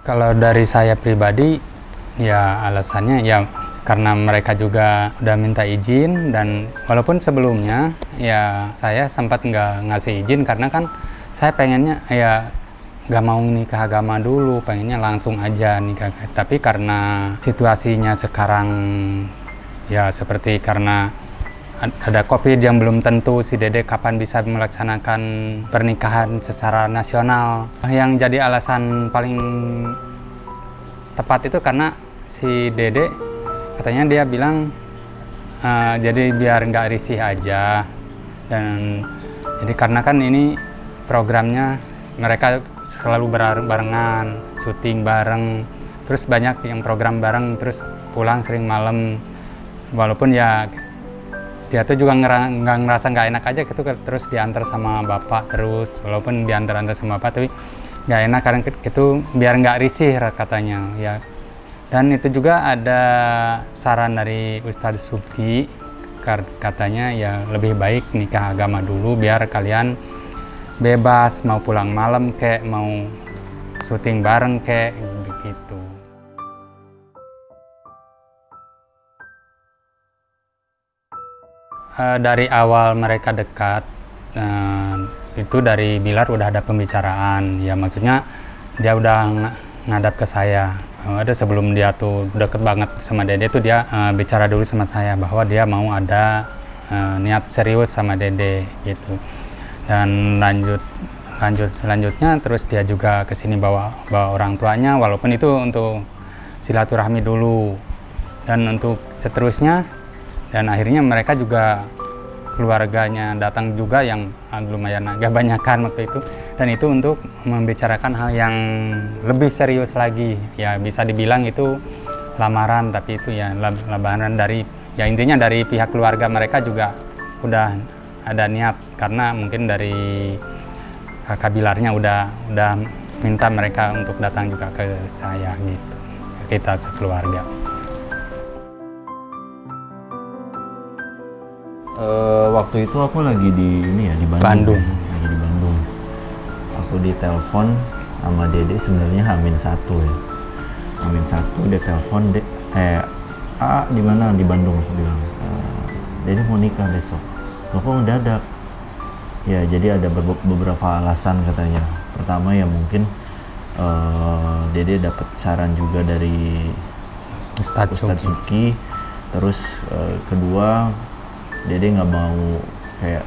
Kalau dari saya pribadi, ya alasannya ya karena mereka juga udah minta izin, dan walaupun sebelumnya ya saya sempat nggak ngasih izin karena kan saya pengennya ya nggak mau nikah agama dulu, pengennya langsung aja nikah. Tapi karena situasinya sekarang ya seperti karena ada COVID yang belum tentu si Dede kapan bisa melaksanakan pernikahan secara nasional. Yang jadi alasan paling tepat itu karena si Dede katanya dia bilang jadi biar nggak risih aja, dan jadi karena kan ini programnya mereka selalu barengan, syuting bareng, terus banyak yang program bareng, terus pulang sering malam, walaupun ya dia tuh juga nggak ngerasa nggak enak aja gitu, terus diantar sama bapak terus, walaupun diantar sama bapak tapi nggak enak karena itu biar nggak risih katanya ya. Dan itu juga ada saran dari Ustadz Subki, katanya ya lebih baik nikah agama dulu biar kalian bebas mau pulang malam kek, mau syuting bareng kek, begitu. Dari awal mereka dekat, itu dari Bilar udah ada pembicaraan, ya maksudnya dia udah ngadap ke saya. Ada sebelum dia tuh deket banget sama Dede tuh dia bicara dulu sama saya bahwa dia mau ada niat serius sama Dede gitu. Dan selanjutnya terus dia juga kesini bawa orang tuanya, walaupun itu untuk silaturahmi dulu, dan untuk seterusnya. Dan akhirnya mereka juga keluarganya datang juga yang lumayan agak banyakan waktu itu, dan itu untuk membicarakan hal yang lebih serius lagi, ya bisa dibilang itu lamaran, tapi itu ya lamaran dari, ya intinya dari pihak keluarga mereka juga udah ada niat, karena mungkin dari kakak Bilarnya udah minta mereka untuk datang juga ke saya gitu, kita sekeluarga. Waktu itu aku lagi di di Bandung. Lagi di Bandung. Aku ditelepon sama Dede, sebenarnya H-1 ya. H-1 dia telepon, di mana? Di Bandung, aku bilang. Dede mau nikah besok. Loh kok mendadak? Ya jadi ada beberapa alasan katanya. Pertama ya mungkin Dede dapat saran juga dari Ustadz Subki. Terus kedua, Dede nggak mau, kayak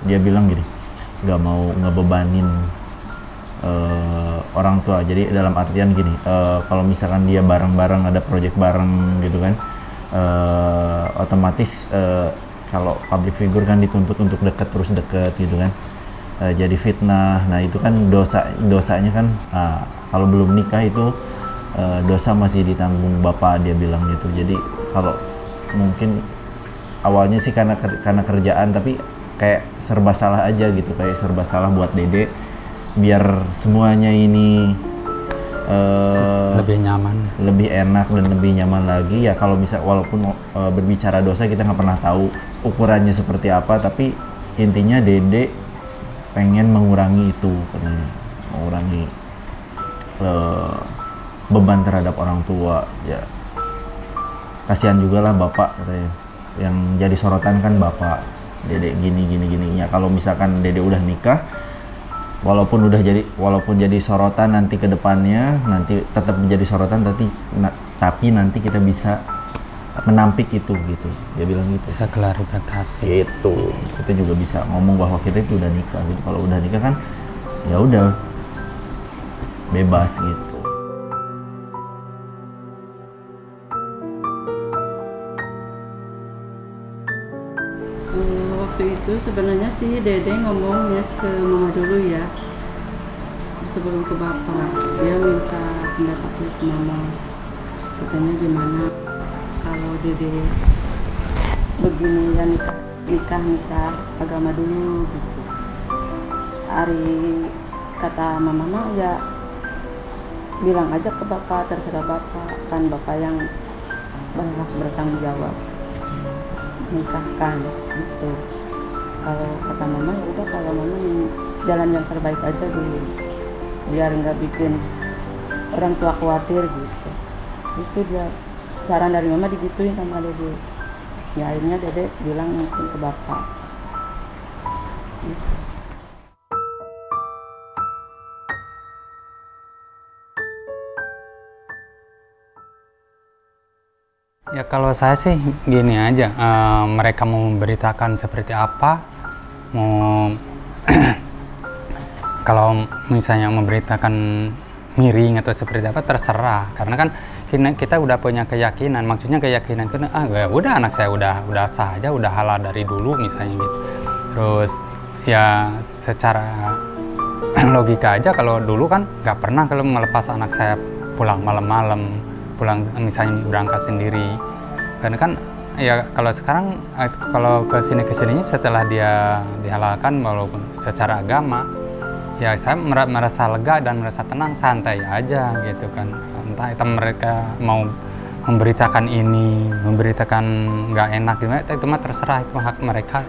dia bilang gini, nggak mau ngebebanin orang tua. Jadi dalam artian gini, kalau misalkan dia bareng-bareng ada project bareng gitu kan, otomatis kalau public figure kan dituntut untuk terus deket gitu kan, jadi fitnah. Nah itu kan dosanya kan, kalau belum nikah itu dosa masih ditanggung bapak, dia bilang gitu. Jadi kalau mungkin awalnya sih karena kerjaan, tapi kayak serba salah aja gitu, kayak serba salah buat Dede biar semuanya ini lebih nyaman, lebih enak dan lebih nyaman lagi ya. Kalau walaupun berbicara dosa kita nggak pernah tahu ukurannya seperti apa, tapi intinya Dede pengen mengurangi itu, mengurangi beban terhadap orang tua ya. Kasihan juga lah bapak katanya, yang jadi sorotan kan bapak. Dede gini ya. Kalau misalkan Dede udah nikah, walaupun jadi sorotan nanti ke depannya, nanti tetap menjadi sorotan, tapi nanti kita bisa menampik itu gitu. Dia bilang gitu. Bisa klarifikasi. Gitu. Kita juga bisa ngomong bahwa kita itu udah nikah gitu. Kalau udah nikah kan ya udah bebas gitu. Waktu itu sebenarnya sih Dede ngomongnya ke mama dulu ya, sebelum ke bapak. Dia minta pendapat ke mama, katanya gimana kalau Dede begini ya, nikah agama dulu gitu. Ari kata mama ya bilang aja ke bapak, terserah bapak, kan bapak yang berhak bertanggung jawab nikahkan gitu. Kalau kata mama ya udah, kalau mama jalan yang terbaik aja dulu, biar nggak bikin orang tua khawatir gitu. Itu dia saran dari mama digituin sama Dede. Ya akhirnya Dede bilang mungkin ke bapak gitu. Ya kalau saya sih gini aja, mereka mau memberitakan seperti apa, mau kalau misalnya memberitakan miring atau seperti apa terserah, karena kan kita udah punya keyakinan, maksudnya keyakinan itu ya udah anak saya udah sah aja, udah halal dari dulu misalnya gitu. Terus ya secara logika aja, kalau dulu kan nggak pernah kalau melepas anak saya pulang malam-malam, pulang misalnya berangkat sendiri, karena kan ya kalau sekarang kalau kesininya setelah dia dihalalkan walaupun secara agama, ya saya merasa lega dan merasa tenang, santai aja gitu kan. Entah itu mereka mau memberitakan ini, memberitakan nggak enak gimana, itu mah terserah, itu hak mereka.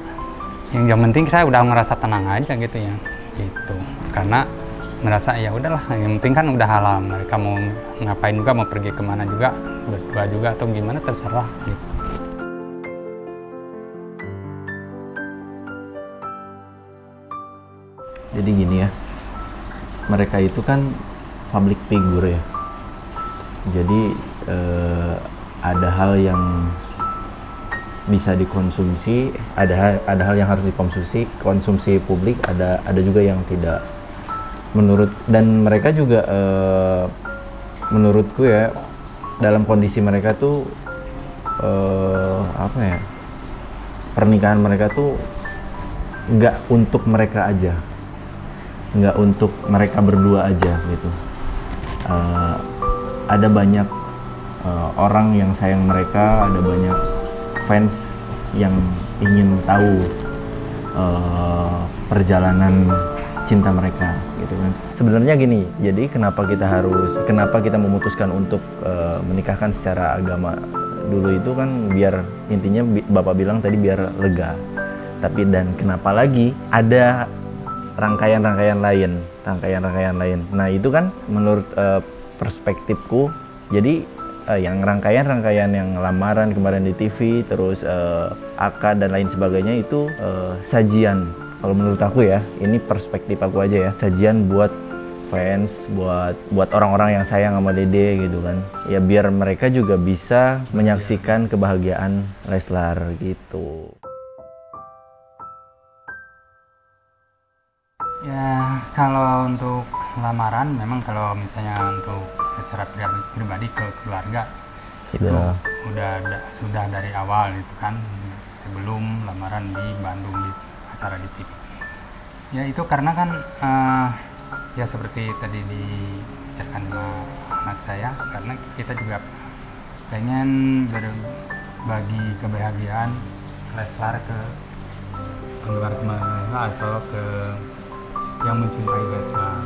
Yang penting saya udah merasa tenang aja gitu ya, gitu. Karena merasa ya udahlah, yang penting kan udah halal, mereka mau ngapain juga, mau pergi kemana juga, berdua juga atau gimana terserah gitu. Jadi gini ya, mereka itu kan public figure ya. Jadi ada hal yang bisa dikonsumsi, ada hal yang harus konsumsi publik, ada juga yang tidak. Dan mereka juga menurutku ya, dalam kondisi mereka tuh apa ya, pernikahan mereka tuh nggak untuk mereka aja, nggak untuk mereka berdua aja gitu. Ada banyak orang yang sayang mereka, ada banyak fans yang ingin tahu perjalanan cinta mereka gitu kan. Sebenarnya gini, jadi kenapa kita memutuskan untuk menikahkan secara agama dulu itu kan biar intinya Bapak bilang tadi biar lega. Tapi dan kenapa lagi ada rangkaian-rangkaian lain. Nah, itu kan menurut perspektifku, jadi yang rangkaian yang lamaran kemarin di TV, terus akad dan lain sebagainya itu sajian. Kalau menurut aku ya, ini perspektif aku aja ya, sajian buat fans, buat orang-orang yang sayang sama Dede gitu kan. Ya biar mereka juga bisa menyaksikan kebahagiaan Leslar gitu. Ya kalau untuk lamaran memang kalau misalnya untuk secara pribadi ke keluarga itu sudah dari awal itu kan, sebelum lamaran di Bandung di acara di TV. Ya itu karena kan ya seperti tadi diceritakan sama anak saya, karena kita juga pengen berbagi kebahagiaan Leslar ke keluarga atau ke yang mencintai Leslar.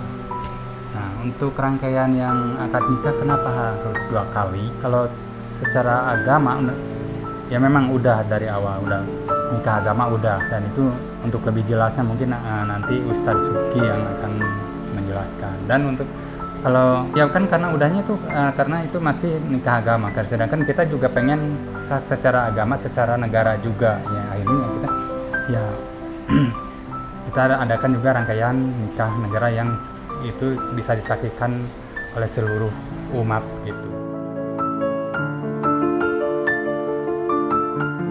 Nah, untuk rangkaian yang akad nikah kenapa harus 2 kali? Kalau secara agama ya memang udah dari awal, udah nikah agama udah, dan itu untuk lebih jelasnya mungkin nanti Ustadz Suki yang akan menjelaskan. Dan untuk kalau ya kan karena udahnya tuh karena itu masih nikah agama kan, sedangkan kita juga pengen secara agama, secara negara juga ya, akhirnya kita ya kita adakan juga rangkaian nikah negara yang itu bisa disaksikan oleh seluruh umat gitu.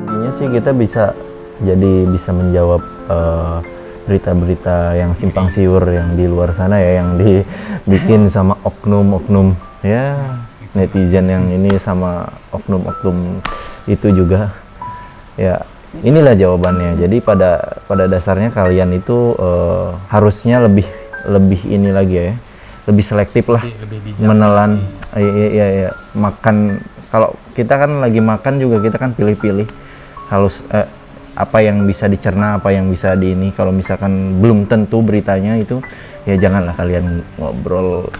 Intinya sih kita bisa menjawab berita-berita yang simpang siur yang di luar sana ya, yang dibikin sama oknum-oknum ya, netizen yang ini sama oknum-oknum itu juga ya. Inilah jawabannya. Jadi pada dasarnya kalian itu harusnya lebih ini lagi ya, lebih selektif lah, lebih menelan ya, makan. Kalau kita kan lagi makan juga kita kan pilih-pilih harus apa yang bisa dicerna, apa yang bisa di ini. Kalau misalkan belum tentu beritanya itu, ya janganlah kalian ngobrol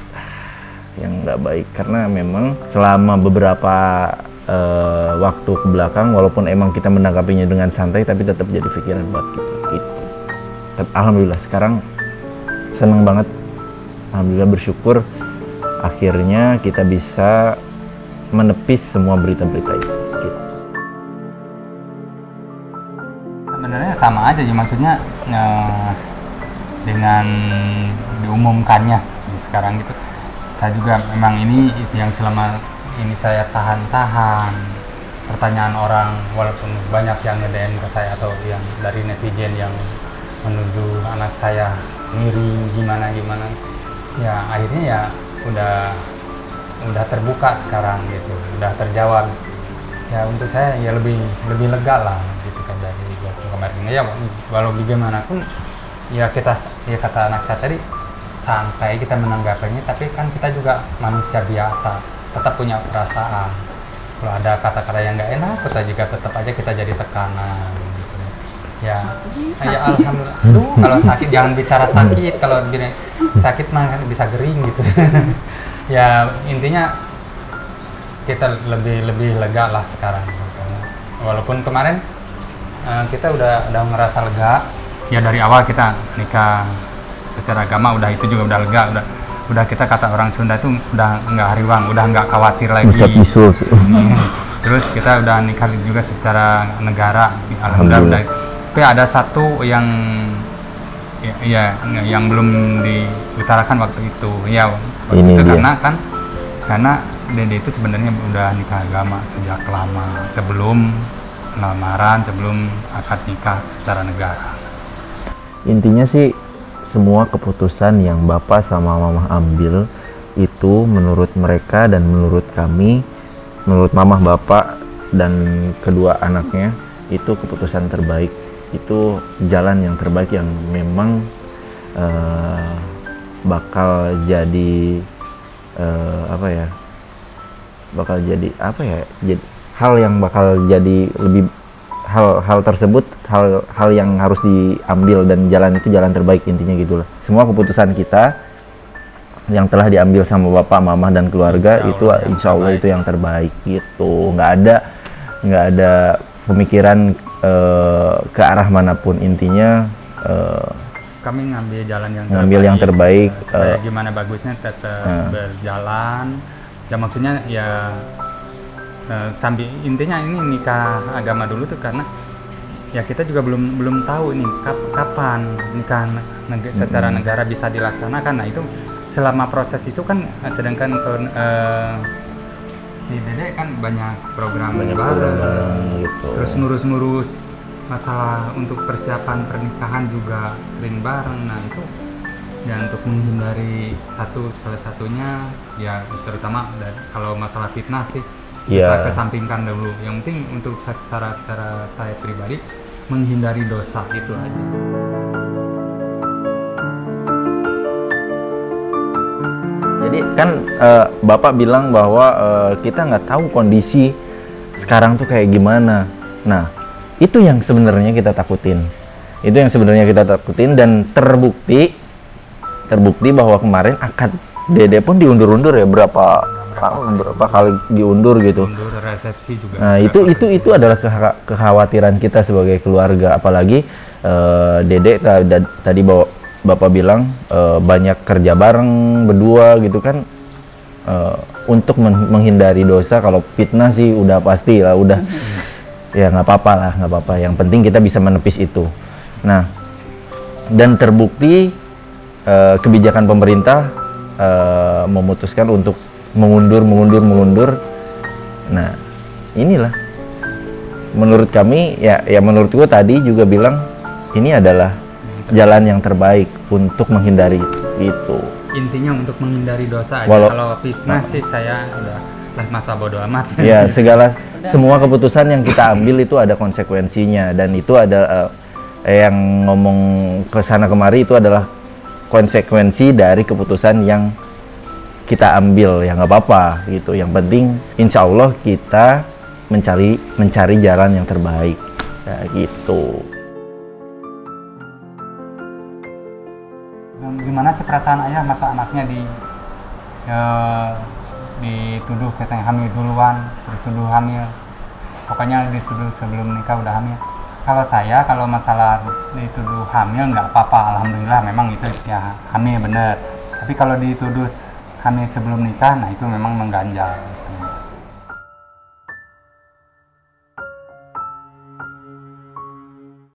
yang nggak baik, karena memang selama beberapa waktu ke belakang, walaupun emang kita menanggapinya dengan santai, tapi tetap jadi pikiran buat kita gitu. Alhamdulillah sekarang seneng banget, alhamdulillah bersyukur akhirnya kita bisa menepis semua berita-berita itu. Gitu. Sebenarnya sama aja ya, maksudnya dengan diumumkannya sekarang gitu. Saya juga memang ini yang selama ini saya tahan-tahan pertanyaan orang, walaupun banyak yang nge-DM ke saya atau yang dari netizen yang menuduh anak saya miring gimana ya, akhirnya ya udah terbuka sekarang gitu, udah terjawab ya. Untuk saya ya lebih lega lah gitu kan dari waktu kemarin ya. Walau bagaimanapun ya ya kata anak saya tadi, santai kita menanggapinya, tapi kan kita juga manusia biasa, tetap punya perasaan. Kalau ada kata-kata yang nggak enak, kita juga tetap aja kita jadi tekanan gitu. Ya alhamdulillah. Kalau sakit jangan bicara sakit, kalau sakit mah kan bisa gering gitu. Ya intinya kita lebih lega lah sekarang. Walaupun kemarin kita udah ngerasa lega. Ya dari awal kita nikah secara agama itu juga udah lega, udah kita kata orang Sunda itu udah nggak hariwang, udah nggak khawatir lagi. Terus kita udah nikah juga secara negara, alhamdulillah udah. Tapi ada satu yang yang belum diutarakan waktu itu, ya waktu ini itu dia. karena Dede itu sebenarnya udah nikah agama sejak lama, sebelum lamaran, sebelum akad nikah secara negara. Intinya sih semua keputusan yang Bapak sama Mama ambil itu menurut mereka dan menurut kami, menurut Mama, Bapak dan kedua anaknya, itu keputusan terbaik, itu jalan yang terbaik yang memang bakal jadi hal yang bakal jadi lebih hal tersebut, hal yang harus diambil, dan jalan itu jalan terbaik, intinya gitulah. Semua keputusan kita yang telah diambil sama Bapak, Mama dan keluarga insya Allah itu yang terbaik gitu. Nggak ada pemikiran ke arah manapun, intinya kami ngambil jalan yang terbaik, supaya gimana bagusnya tetap berjalan ya, maksudnya ya sambil intinya ini nikah agama dulu tuh karena ya kita juga belum tahu ini kapan nikah secara negara bisa dilaksanakan. Nah itu selama proses itu kan, sedangkan si Dede kan banyak program bareng gitu. Terus ngurus masalah untuk persiapan pernikahan juga sering bareng. Nah itu ya untuk menghindari salah satunya ya, terutama kalau masalah fitnah sih bisa kesampingkan dulu. Yang penting untuk secara saya pribadi menghindari dosa itu aja. Jadi kan Bapak bilang bahwa kita nggak tahu kondisi sekarang tuh kayak gimana. Nah itu yang sebenarnya kita takutin. Dan terbukti bahwa kemarin akad Dede pun diundur-undur ya, berapa kali diundur gitu. Resepsi juga. Nah itu adalah kekhawatiran kita sebagai keluarga, apalagi Dede tadi Bapak bilang banyak kerja bareng berdua gitu kan, untuk menghindari dosa. Kalau fitnah sih udah pasti lah, udah ya nggak apa-apa, yang penting kita bisa menepis itu. Nah dan terbukti kebijakan pemerintah memutuskan untuk mengundur. Nah inilah menurut kami ya menurutku tadi juga bilang ini adalah jalan yang terbaik untuk menghindari itu. Intinya untuk menghindari dosa aja. Kalau fitnah sih saya udah masa bodo amat. Ya semua keputusan yang kita ambil itu ada konsekuensinya, dan itu ada yang ngomong ke sana kemari itu adalah konsekuensi dari keputusan yang kita ambil. Ya nggak apa-apa gitu, yang penting insya Allah kita mencari jalan yang terbaik ya gitu. Gimana sih perasaan ayah masa anaknya dituduh katanya hamil duluan, dituduh hamil, pokoknya dituduh sebelum nikah udah hamil. Kalau masalah dituduh hamil nggak apa-apa, alhamdulillah memang itu ya hamil bener. Tapi kalau dituduh hamil sebelum nikah, nah itu memang mengganjal.